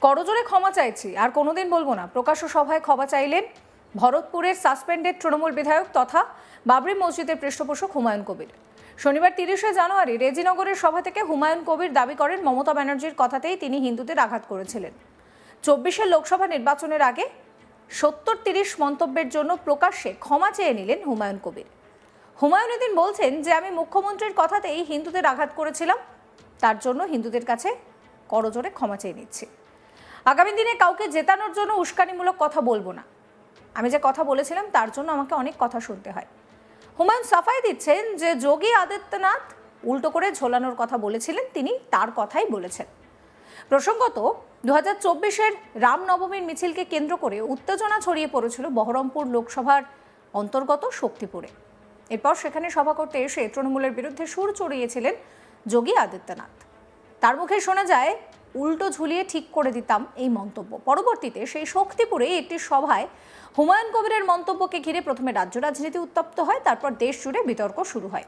করজোড়ে ক্ষমা চাইছি, আর কোনোদিন বলবো না, প্রকাশ্য সভায় ক্ষমা চাইলেন ভরতপুরের সাসপেন্ডেড তৃণমূল বিধায়ক তথা বাবরি মসজিদের পৃষ্ঠপোষক হুমায়ুন কবির। শনিবার 30শে জানুয়ারি রেজিনগরের সভা থেকে হুমায়ুন কবির দাবি করেন মমতা ব্যানার্জির কথাতেই তিনি হিন্দুদের আঘাত করেছিলেন। 24-এর লোকসভা নির্বাচনের আগে 70-30 মন্তব্যের জন্য প্রকাশ্যে ক্ষমা চেয়ে নিলেন হুমায়ুন কবির। হুমায়ুন এদিন বলছেন যে আমি মুখ্যমন্ত্রীর কথাতেই হিন্দুদের আঘাত করেছিলাম, তার জন্য হিন্দুদের কাছে করজোড়ে ক্ষমা চেয়ে নিচ্ছি। আগামী দিনে কাউকে জেতানোর জন্য উস্কানিমূলক কথা বলবো না। আমি যে কথা বলেছিলাম তার জন্য আমাকে অনেক কথা শুনতে হয়। হুমায়ুন সাফাই দিচ্ছেন যে যোগী আদিত্যনাথ উল্টো করে ঝোলানোর কথা বলেছিলেন, তিনি তার কথাই বলেছেন। প্রসঙ্গত 2024-এর রামনবমীর মিছিলকে কেন্দ্র করে উত্তেজনা ছড়িয়ে পড়েছিল বহরমপুর লোকসভার অন্তর্গত শক্তিপুরে। এরপর সেখানে সভা করতে এসে তৃণমূলের বিরুদ্ধে সুর চড়িয়েছিলেন যোগী আদিত্যনাথ। তার মুখে শোনা যায় উল্টো ঝুলিয়ে ঠিক করে দিতাম এই মন্তব্য। পরবর্তীতে সেই শক্তিপুরে একটি সভায় হুমায়ুন কবিরের মন্তব্যকে ঘিরে প্রথমে রাজ্য রাজনীতি উত্তপ্ত হয়, তারপর দেশ জুড়ে বিতর্ক শুরু হয়।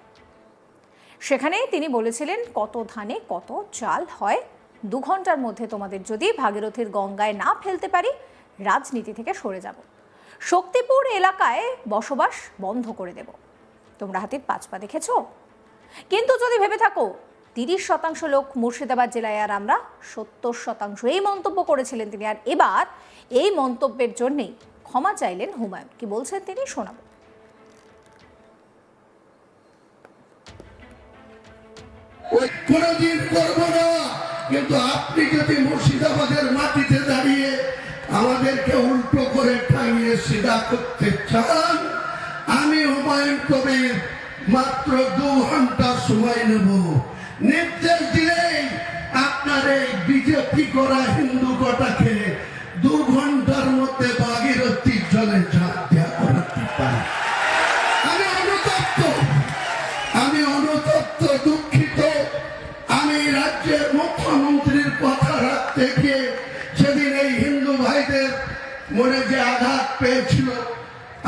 সেখানেই তিনি বলেছিলেন, কত ধানে কত চাল হয়, 2 ঘন্টার মধ্যে তোমাদের যদি ভাগীরথীর গঙ্গায় না ফেলতে পারি রাজনীতি থেকে সরে যাব, শক্তিপুর এলাকায় বসবাস বন্ধ করে দেব। তোমরা হাতির 5 পা দেখেছ? কিন্তু যদি ভেবে থাকো 30% লোক মুর্শিদাবাদ জেলায় আর আমরা 70%, এই মন্তব্য করেছিলেন তিনি। আর এবার এই মন্তব্যের জন্যই ক্ষমা চাইলেন হুমায়ুন। কি বলছেন তিনি শোনাবো। কোনদিন করবো না, কিন্তু আপনি যদি মুর্শিদাবাদের মাটিতে দাঁড়িয়ে আমাদেরকে উল্টো করে টাঙিয়ে সিধা করতে চান, আমি হুমায়ুন কবির মাত্র 2 ঘন্টা সময় নেব। নির্দেশ দিলেই আপনার এই বিজেপি করা হিন্দু কটাকে 2 ঘন্টার মধ্যে ভাগীরথীর জলে ঝাঁপ দেওয়া করাতে পারি। আমি অনুতপ্ত, দুঃখিত। আমি রাজ্যের মুখ্যমন্ত্রীর কথা রাখতে গিয়ে সেদিন এই হিন্দু ভাইদের মনে যে আঘাত পেয়েছিল,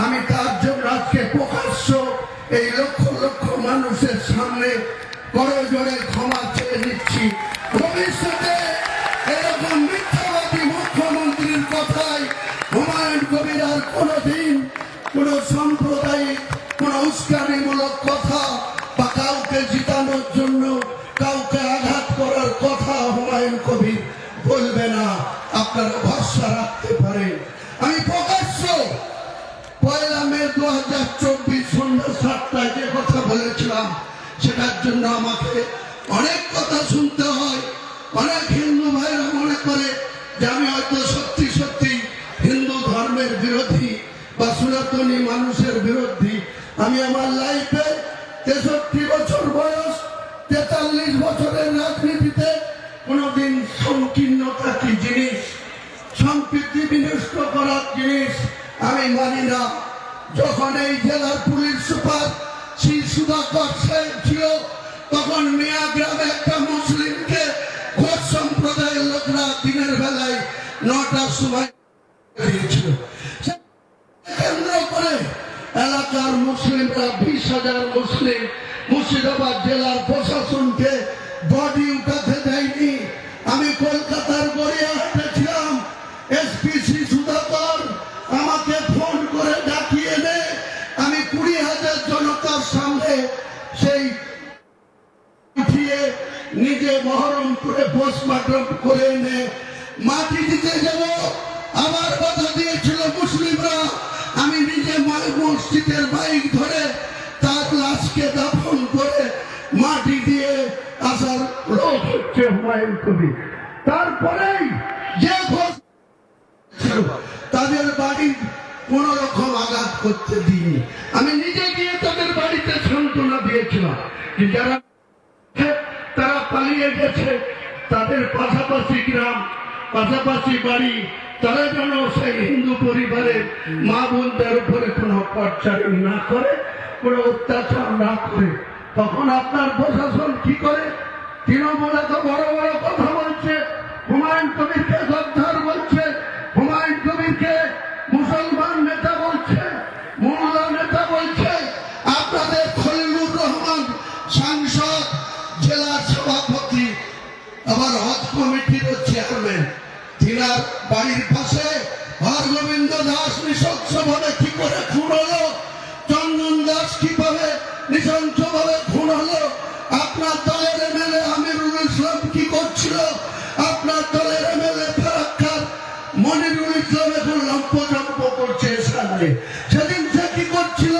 আমি তার জন্য আজকে প্রকাশ্য এই লক্ষ লক্ষ মানুষের সামনে করজোড়ে ক্ষমা চেয়ে নিচ্ছি। ভবিষ্যতে এরকম মিথ্যাবাদী মুখ্যমন্ত্রীর কথায় হুমায়ুন কবির আর কোনোদিন কোন সাম্প্রদায়িক কোন উস্কানিমূলক কথা বা কাউকে জিতানোর জন্য কাউকে আঘাত করার কথা হুমায়ুন কবির বলবে না, আপনারা ভরসা রাখতে পারেন। আমি প্রকাশ্য 1 মে 2024 সন্ধ্যা 7টায় যে কথা বলেছিলাম, সেটার জন্য আমাকে অনেক কথা শুনতে হয়। অনেক হিন্দু ভাইরা মনে করে যে আমি হয়তো সত্যি সত্যি হিন্দু ধর্মের বিরোধী বা সনাতনী মানুষের বিরোধী। আমি আমার লাইফে 63 বছর বয়স, 43 বছরের রাজনীতিতে কোনোদিন সংকীর্ণতা কি জিনিস, সম্প্রীতি বিনষ্ট করার জিনিস আমি মানি না। যখন এই জেলার পুলিশ সুপার শ্রী সুধাকর সাহেব ছিল, তখন মিয়া গ্রামে একটা মুসলিমকে ঘোষ সম্প্রদায়ের লোকরা দিনের বেলায় 9টার সময় দিয়েছিল। কেন্দ্র করে এলাকার মুসলিমরা 20,000 মুসলিম মুর্শিদাবাদ জেলার প্রশাসনকে বডি উঠাতে দেয়নি। আমি কলকাতার গড়িয়াহাটে ছিলাম, এসপি শ্রী সুধাকর আমাকে ফোন করে ডাকিয়ে এনে আমি 20,000 জনতার সামনে সেই উঠিয়ে নিজে বহরমপুরে পোস্টমর্টম করে এনে মাটি দিতে যাব। আবার কথা দিয়েছিল মুসলিমরা, আমি নিজে মসজিদের বাইক ধরে তার লাশকে দাফন করে মাটি দিয়ে আসার লোক হচ্ছে হুমায়ুন কবির। তারপরেই যে তাদের বাড়ি কোন রকম আঘাত করতে দিইনি। আমি নিজে গিয়ে তাদের বাড়িতে সান্ত্বনা দিয়েছিলাম যে যারা তারা পালিয়ে গেছে, তাদের পাশাপাশি গ্রাম, পাশাপাশি বাড়ি, তারা যেন সেই হিন্দু পরিবারের মা বোনদের উপরে কোনো অত্যাচার না করে, কোনো অত্যাচার না করে। তখন আপনার প্রশাসন কি করে? তৃণমূল এত বড় বড় কথা বলছে, হুমায়ুন কবিরকে গদ্দার বলছে, হুমায়ুন কবিরকে মুসলমান নেতা বলছে, মোল্লা নেতা বলছে। আপনাদের খলিলুর রহমান সাংসদ, জেলার সভাপতি, আবার হজ কমিটির চেয়ারম্যান, তিনি সিঙ্গার বাড়ির পাশে হরগোবিন্দ দাস নৃশংসভাবে কি করে খুন হলো, চন্দন দাস কিভাবে নৃশংসভাবে খুন হলো, আপনার দলের এমএলএ আমিরুল ইসলাম কি করছিল, আপনার দলের এমএলএ ফারাক্কার মনিরুল ইসলাম এখন লম্পজম্প করছে সামনে, সেদিন সে কি করছিল,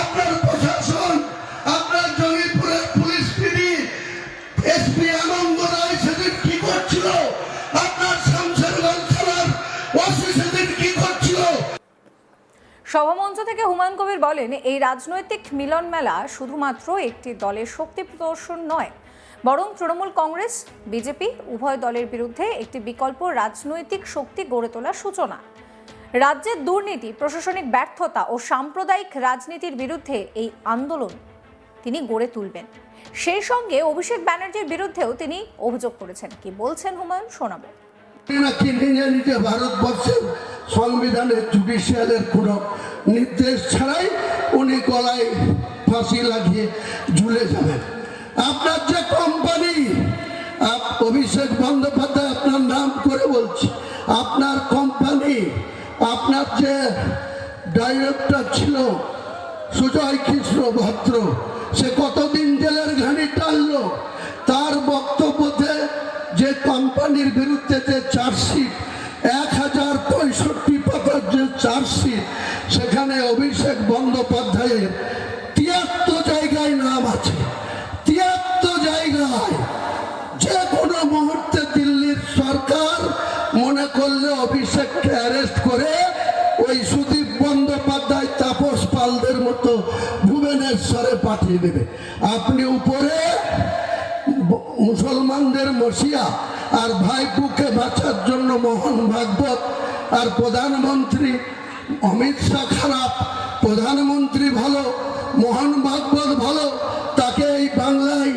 আপনার প্রশাসন, আপনার জমিপুরের পুলিশ পিডি এসপি আনন্দ রায় সেদিন কি করছিল, আপনার শামশেরগঞ্জ থানার ওসি সেদিন কি করছিল। সভামঞ্চ থেকে হুমায়ুন কবির বলেন, এই রাজনৈতিক মিলন মেলা শুধুমাত্র একটি দলের শক্তি প্রদর্শন নয়, বরং তৃণমূল কংগ্রেস বিজেপি উভয় দলের বিরুদ্ধে একটি বিকল্প রাজনৈতিক শক্তি গড়ে তোলার সূচনা। রাজ্যের দুর্নীতি, প্রশাসনিক ব্যর্থতা ও সাম্প্রদায়িক রাজনীতির বিরুদ্ধে এই আন্দোলন তিনি গড়ে তুলবেন। সেই সঙ্গে অভিষেক ব্যানার্জির বিরুদ্ধেও তিনি অভিযোগ করেছেন। কি বলছেন হুমায়ুন, শোনাবো। নাকি নিজে নিজে ভারতবর্ষের সংবিধানের জুডিশিয়ালের কোনো নির্দেশ ছাড়াই উনি গলায় ফাঁসি লাগিয়ে ঝুলে যাবেন। আপনার যে কোম্পানি, অভিষেক বন্দ্যোপাধ্যায় আপনার নাম করে বলছি, আপনার কোম্পানি, আপনার যে ডাইরেক্টর ছিল সুজয় কৃষ্ণ ভদ্র, সে কতদিন জেলের ঘানি টানলো, তার বক্তব্যতে যে কোম্পানির বিরুদ্ধে যে চার্জশিট 1065 পাতার যে চার্জশিট, সেখানে অভিষেক বন্দ্যোপাধ্যায়ের 73 জায়গায় নাম আছে, 73 জায়গায়। যে কোনো মুহূর্তে দিল্লির সরকার মনে করলে অভিষেককে অ্যারেস্ট করে ওই সুদীপ বন্দ্যোপাধ্যায়, তাপস পালদের মতো ভুবনেশ্বরে পাঠিয়ে দেবে। আপনি উপরে মুসলমানদের মসিয়া আর ভাইপুকে বাঁচার জন্য মোহন ভাগবত আর প্রধানমন্ত্রী অমিত শাহ খারাপ, প্রধানমন্ত্রী ভালো, মোহন ভাগবত ভালো, তাকে এই বাংলায়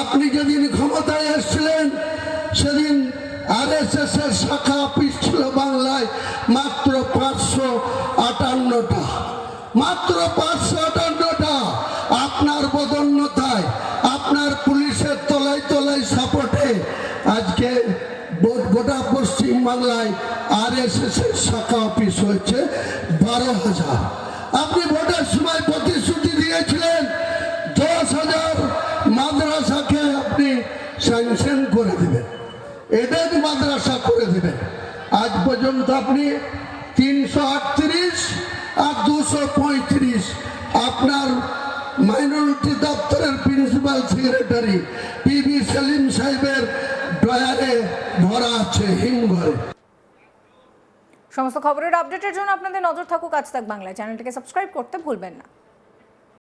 আপনি যেদিন ক্ষমতায় এসেছিলেন সেদিন RSS এর শাখা অফিস ছিল বাংলায় মাত্র 558টা, মাত্র 558টা। আপনার বদন্যতায়, আপনার পুলিশের তলায় তলায় সাপোর্টে আজকে গোটা পশ্চিম বাংলায় RSS এর শাখা অফিস হয়েছে 12,000। আপনি ভোটের সময় প্রতিশ্রুতি দিয়েছিলেন 10,000 মাদ্রাসাকে আপনি স্যাংশন করে দেবেন, এদের মাদ্রাসা করে দেবেন। আজ পর্যন্ত আপনি 338 আর 235 আপনার মাইনরিটি দপ্তরের প্রিন্সিপাল সেক্রেটারি PB সেলিম সাহেবের ড্রয়ারে ভরা আছে হিমঘরে। সমস্ত খবরের আপডেটের জন্য আপনাদের নজর থাকুক আজ তাক বাংলায়। চ্যানেলটিকে সাবস্ক্রাইব করতে ভুলবেন না।